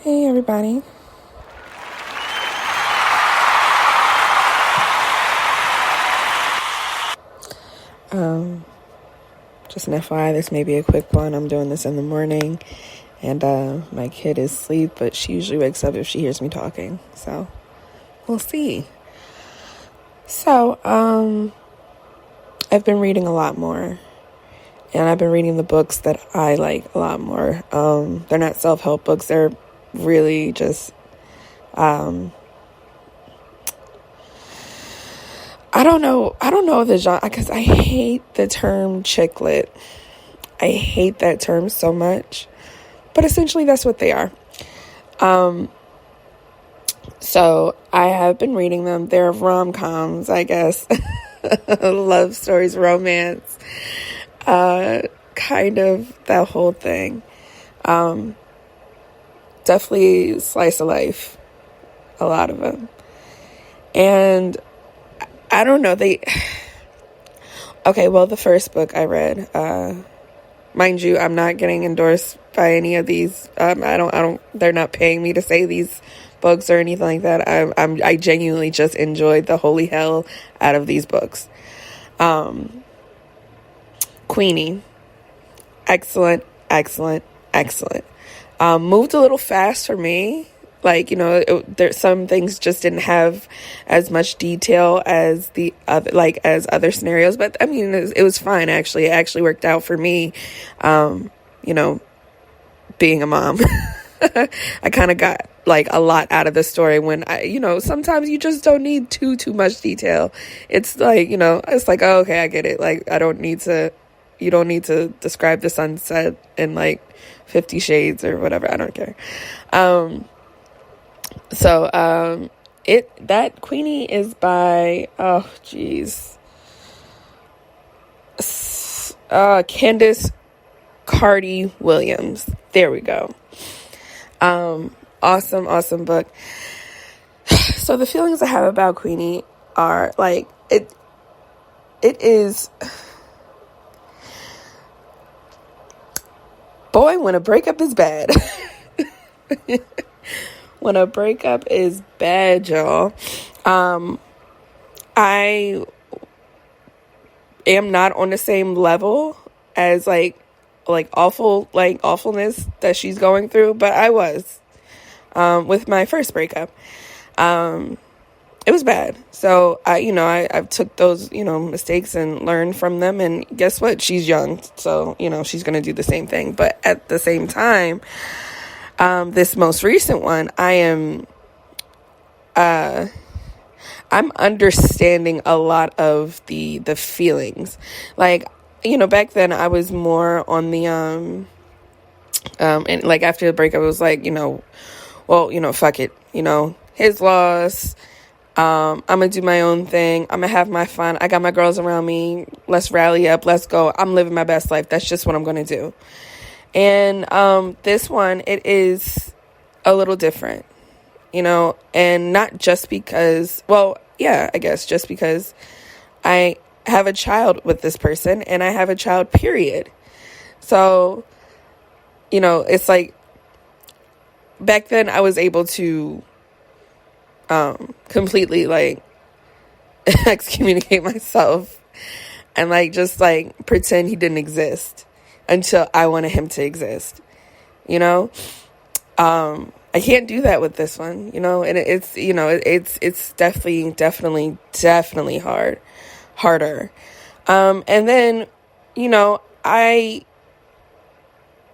Hey everybody. Um, just an FYI, this may be a quick one. I'm doing this in the morning, and my kid is asleep, but she usually wakes up if she hears me talking. So we'll see. So I've been reading a lot more, and I've been reading the books that I like a lot more. They're not self-help books. They're really just I don't know the genre, because I hate the term chick lit. I hate that term so much, but essentially that's what they are. So I have been reading them. They're rom-coms, I guess. Love stories, romance, kind of that whole thing. Definitely slice of life, a lot of them. And I don't know, okay, well, the first book I read, mind you, I'm not getting endorsed by any of these. They're not paying me to say these books or anything like that. I genuinely just enjoyed the holy hell out of these books. Queenie, excellent. Moved a little fast for me. Like, there's some things just didn't have as much detail as the other, as other scenarios. But I mean, it was fine, actually. It actually worked out for me, being a mom. I kind of got a lot out of the story when sometimes you just don't need too much detail. It's it's like, oh, okay, I get it. You don't need to describe the sunset in 50 Shades or whatever. I don't care. That Queenie is by, Candace Carty Williams. There we go. Awesome book. So the feelings I have about Queenie are it is, boy, when a breakup is bad. When a breakup is bad, y'all. I am not on the same level as awfulness that she's going through, but I was with my first breakup. It was bad. So I took those mistakes and learned from them, and guess what? She's young, so she's gonna do the same thing. But at the same time, this most recent one, I'm understanding a lot of the feelings. Back then I was more on the, and after the breakup, it was fuck it, his loss. I'm gonna do my own thing. I'm gonna have my fun. I got my girls around me. Let's rally up. Let's go. I'm living my best life. That's just what I'm gonna do. And this one, it is a little different, and not just because, I guess just because I have a child with this person, and I have a child, period. So, it's back then I was able to completely excommunicate myself and pretend he didn't exist until I wanted him to exist, I can't do that with this one, and it's definitely harder. And then, I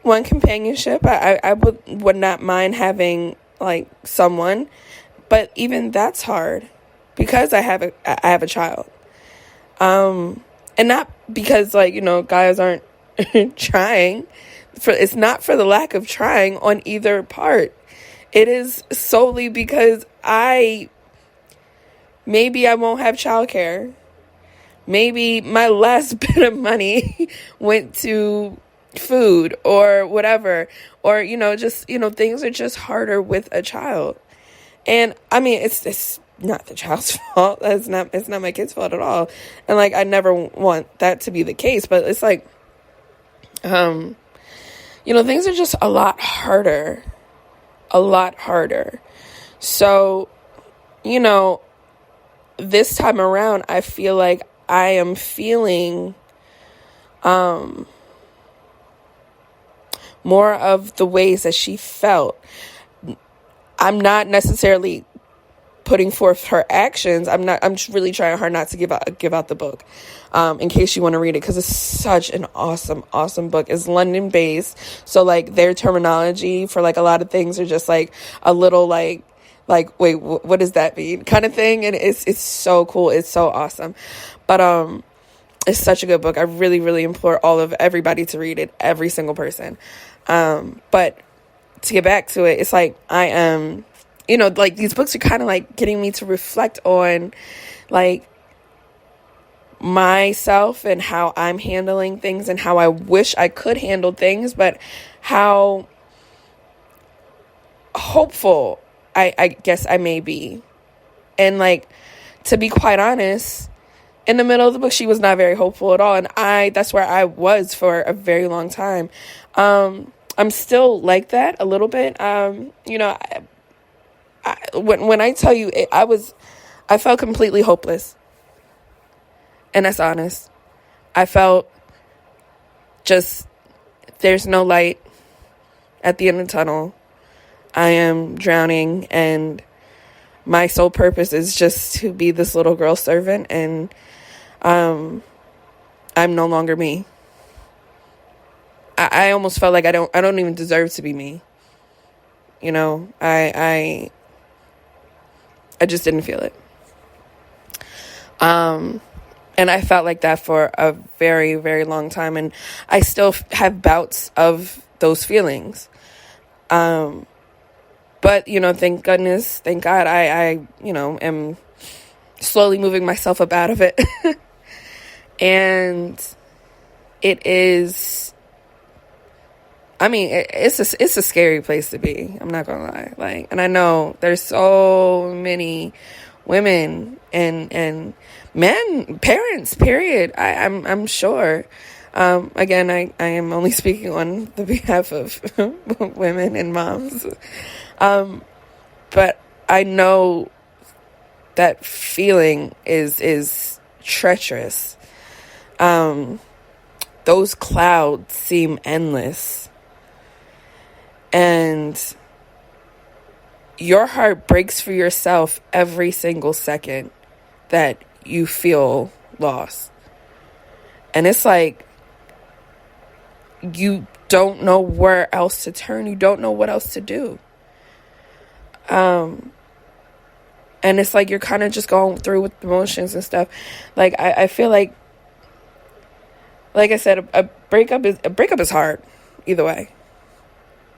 want companionship. I would not mind having someone, but even that's hard because I have a child. And not because guys aren't trying. It's not for the lack of trying on either part. It is solely because maybe I won't have childcare. Maybe my last bit of money went to food or whatever, or things are just harder with a child. And I mean, it's not the child's fault. It's not my kid's fault at all. And I never want that to be the case, but it's things are just a lot harder a lot harder. So, you know, this time around, I feel like I am feeling more of the ways that she felt. I'm not necessarily putting forth her actions. I'm just really trying hard not to give out the book, in case you want to read it, because it's such an awesome book. It's London based, so like their terminology for like a lot of things are just like a little like wait, what does that mean kind of thing, and it's so cool. It's so awesome. But it's such a good book. I really implore everybody to read it, every single person. But to get back to it, it's like I am, you know, like these books are kind of like getting me to reflect on like myself and how I'm handling things and how I wish I could handle things, but how hopeful I guess I may be. And like, to be quite honest, in the middle of the book, she was not very hopeful at all. And that's where I was for a very long time. I'm still like that a little bit. You know, when I tell you I felt completely hopeless. And that's honest. I felt just, there's no light at the end of the tunnel. I am drowning, and my sole purpose is just to be this little girl servant, and I'm no longer me. I almost felt like I don't even deserve to be me. You know, I just didn't feel it. And I felt like that for a very, very long time, and I still have bouts of those feelings. But, you know, thank God, I you know, am slowly moving myself up out of it. And it is, I mean, it's a scary place to be. I'm not gonna lie. Like, and I know there's so many women and men, parents, period. I'm sure. Again, I am only speaking on the behalf of women and moms. But I know that feeling is treacherous. Those clouds seem endless. And your heart breaks for yourself every single second that you feel lost. And it's like, you don't know where else to turn. You don't know what else to do. And it's like you're kind of just going through with the motions and stuff. Like, I feel like I said, a breakup is hard either way.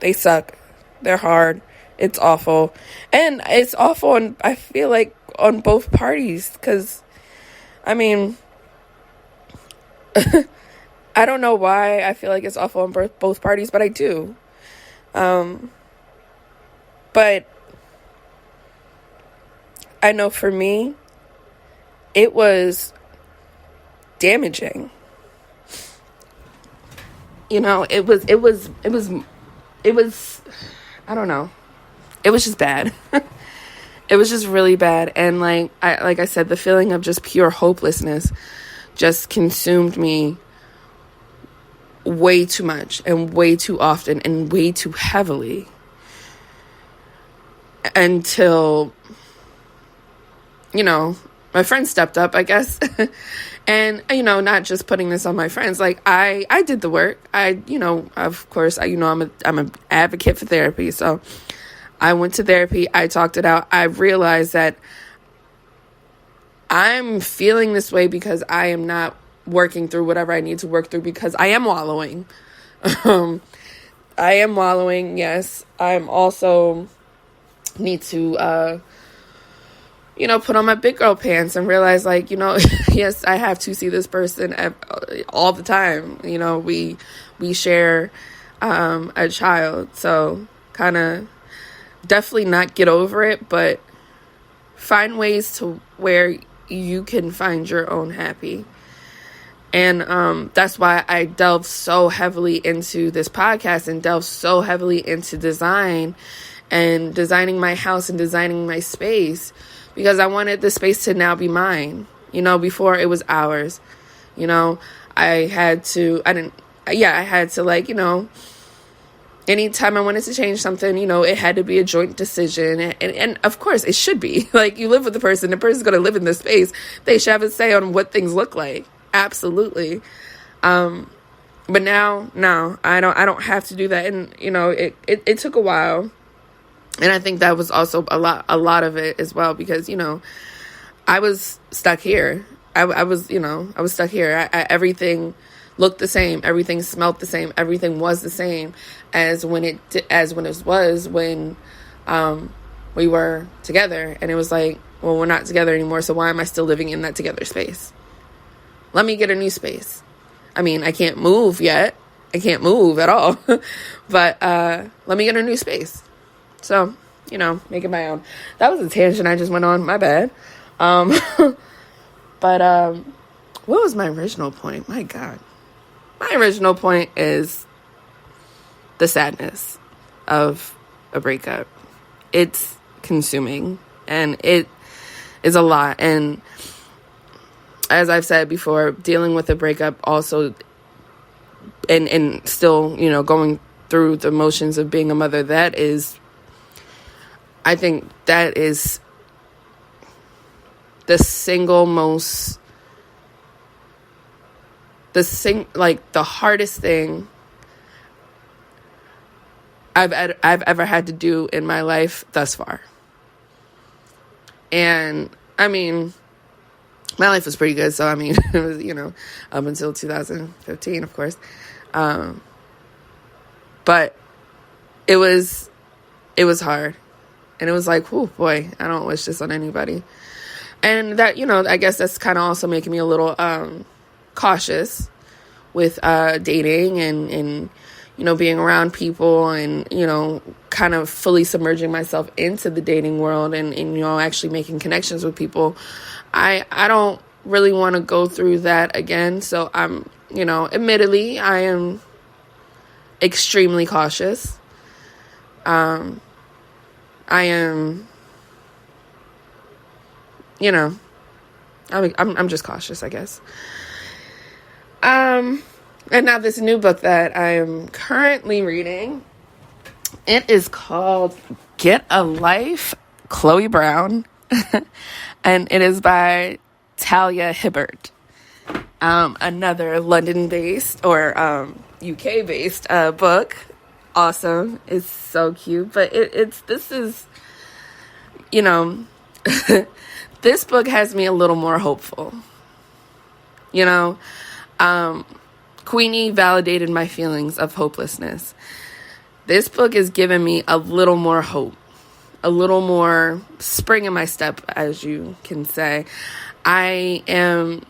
They suck. They're hard. It's awful. And it's awful, and I feel like on both parties, because, I mean, I don't know why I feel like it's awful on both parties, but I do. But I know for me, it was damaging. You know, it was, I don't know. It was just bad. It was just really bad. And like I said, the feeling of just pure hopelessness just consumed me way too much and way too often and way too heavily, until, you know, my friends stepped up, I guess. And, you know, not just putting this on my friends. Like, I did the work. You know, of course, I'm an advocate for therapy. So I went to therapy. I talked it out. I realized that I'm feeling this way because I am not working through whatever I need to work through, because I am wallowing. I am wallowing, yes. I'm also need to, you know, put on my big girl pants and realize, like, you know, yes, I have to see this person all the time. You know, we share a child, so kind of definitely not get over it, but find ways to where you can find your own happy. And that's why I delved so heavily into this podcast and delved so heavily into design and designing my house and designing my space because I wanted the space to now be mine. Before it was ours. I had to like, anytime I wanted to change something, it had to be a joint decision. And of course it should be. Like, you live with the person's going to live in this space. They should have a say on what things look like. Absolutely. But now, no, I don't have to do that. And, it took a while. And I think that was also a lot of it as well, because, I was stuck here. I was stuck here. Everything looked the same. Everything smelled the same. Everything was the same as when we were together. And it was like, well, we're not together anymore. So why am I still living in that together space? Let me get a new space. I mean, I can't move yet. I can't move at all. But let me get a new space. So, make it my own. That was a tangent I just went on. My bad. But what was my original point? My God. My original point is the sadness of a breakup. It's consuming, and it is a lot. And as I've said before, dealing with a breakup also, and still, going through the motions of being a mother, I think that is the single most, the hardest thing I've ever had to do in my life thus far. And I mean, my life was pretty good. So, I mean, it was, up until 2015, of course. But it was hard. And it was like, oh boy, I don't wish this on anybody. And that, I guess that's kind of also making me a little cautious with dating and being around people and, kind of fully submerging myself into the dating world and actually making connections with people. I don't really want to go through that again. So I'm, admittedly, I am extremely cautious. I am, I'm just cautious, I guess. And now this new book that I am currently reading, it is called Get a Life, Chloe Brown. And it is by Talia Hibbert. Another London-based or UK-based book. Awesome. It's so cute. But this is, this book has me a little more hopeful. Queenie validated my feelings of hopelessness. This book has given me a little more hope, a little more spring in my step, as you can say. I am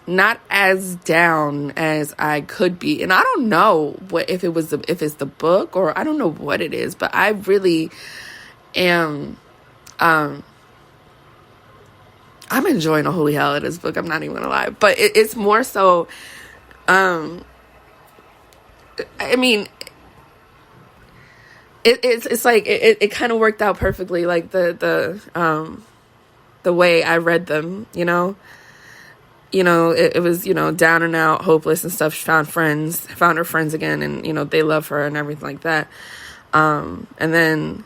not as down as I could be. And I don't know if it's the book or I don't know what it is, but I really am, I'm enjoying a holy hell at this book. I'm not even gonna lie, but it's more so, I mean, it's like, it kind of worked out perfectly. Like the way I read them, it was, down and out, hopeless and stuff. She found her friends again, and, they love her and everything like that. And then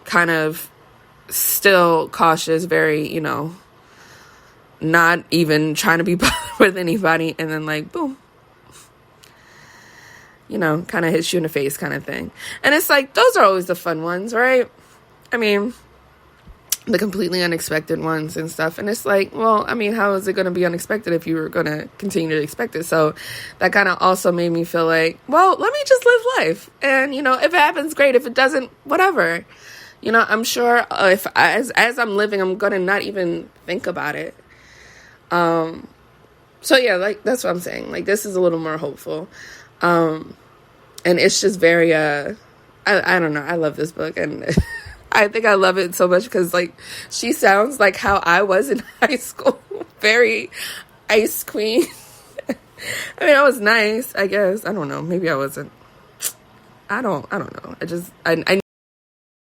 kind of still cautious, very, not even trying to be bothered with anybody. And then like, boom, kind of hits you in the face kind of thing. And it's like, those are always the fun ones, right? I mean, the completely unexpected ones and stuff. And it's like, well, I mean, how is it going to be unexpected if you were going to continue to expect it? So that kind of also made me feel like, well, let me just live life. And, if it happens, great. If it doesn't, whatever. I'm sure if as I'm living, I'm going to not even think about it. So yeah, like, that's what I'm saying. Like, this is a little more hopeful. And it's just very, I don't know. I love this book, and I think I love it so much because, like, she sounds like how I was in high school. Very ice queen. I mean, I was nice, I guess. I don't know. Maybe I wasn't. I don't know. I